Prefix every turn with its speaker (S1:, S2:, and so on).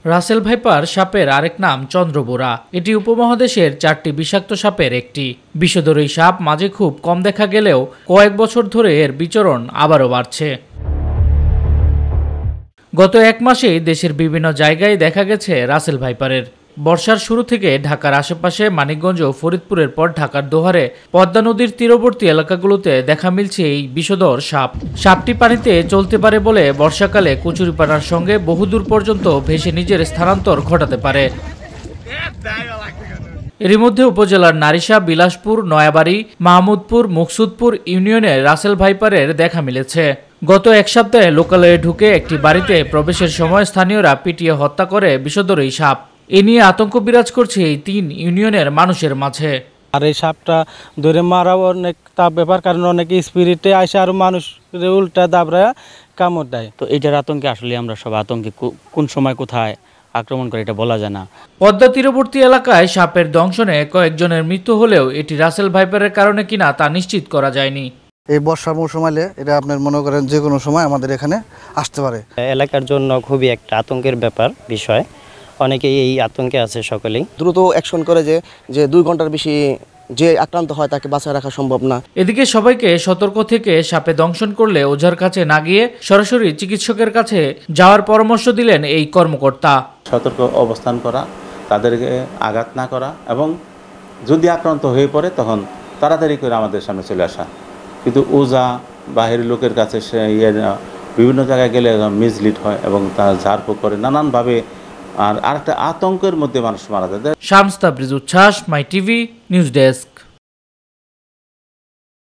S1: Russell viper সাপের আরেক নাম চন্দ্রবোরা। এটি উপমহাদেশের 4টি বিষাক্ত সাপের একটি। বিষধর এই সাপ মাঝে খুব কম দেখা গেলেও কয়েক বছর ধরে এর বিচরণ আবারও বাড়ছে। গত এক মাসেই দেশের বিভিন্ন জায়গায় দেখা গেছে রাসেল ভাইপারের। বর্ষার শুরু থেকে ঢাকার আশেপাশে মানিকগঞ্জ ও ফরিদপুরের পর ঢাকার দোহারে পদ্মা নদীর তীরবর্তী এলাকাগুলোতে দেখা মিলছে এই বিষধর সাপ। সাপটি পানিতে চলতে পারে বলে বর্ষাকালে কচুরিপানার সঙ্গে বহুদূর পর্যন্ত ভেসে নিজের স্থানান্তর ঘটাতে পারে। এরই মধ্যে উপজেলার নারিশা, বিলাসপুর, নয়াবাড়ি, মাহমুদপুর, মুকসুদপুর ইউনিয়নে রাসেল ভাইপারের দেখা মিলেছে। গত এক সপ্তাহে লোকালয়ে ঢুকে একটি বাড়িতে প্রবেশের সময় স্থানীয়রা পিটিয়ে হত্যা করে বিষধর এই সাপ। এ নিয়ে আতঙ্ক বিরাজ করছে এই 3 ইউনিয়নের মানুষের মাঝে।
S2: আর এই সাপটা ধরে মারা অনেক তাপ ব্যাপার, কারণ অনেক স্পিরিটে আসে আর মানুষ উল্টা দাবড়ায় কামড় দেয়।
S3: তো এইটার আতঙ্কে আসলে আমরা সব আতঙ্কে কোন সময় কোথায় আক্রমণ করে এটা বলা যায় না।
S1: পদ্মা তীরবর্তী এলাকায় সাপের দংশনে কয়েকজনের মৃত্যু হলেও এটি রাসেল ভাইপারের কারণে কিনা তা নিশ্চিত করা যায়নি।
S4: এই বর্ষার মৌসুম এলে এটা আপনার মনে করেন যে কোনো সময় আমাদের এখানে আসতে পারে।
S5: এলাকার জন্য খুবই একটা আতঙ্কের বিষয়। অনেকেই এই আতঙ্কে আছে সকলেই।
S6: দ্রুত অ্যাকশন করে যে 2 ঘন্টার বেশি যে আক্রান্ত হয় তাকে বাঁচায় রাখা সম্ভব না।
S1: এদিকে সবাইকে সতর্ক থেকে সাপে দংশন করলে ওঝার কাছে না গিয়ে সরাসরি চিকিৎসকের কাছে যাওয়ার পরামর্শ দিলেন এই কর্মকর্তা।
S7: সতর্ক অবস্থান করা, তাদেরকে আঘাত না করা এবং যদি আক্রান্ত হয়ে পড়ে তখন তাড়াতাড়ি করে আমাদের সামনে চলে আসা। কিন্তু ওঝা বাহিরের লোকের কাছে সে বিভিন্ন জায়গায় গেলে মিসলিড হয় এবং তার ঝাড়ফুঁক করে নানানভাবে আর আরেকটা আতঙ্কের মধ্যে মানুষ মারা যায়।
S1: শামস তাবরিজ উচ্ছ্বাস, মাই টিভি নিউজ ডেস্ক।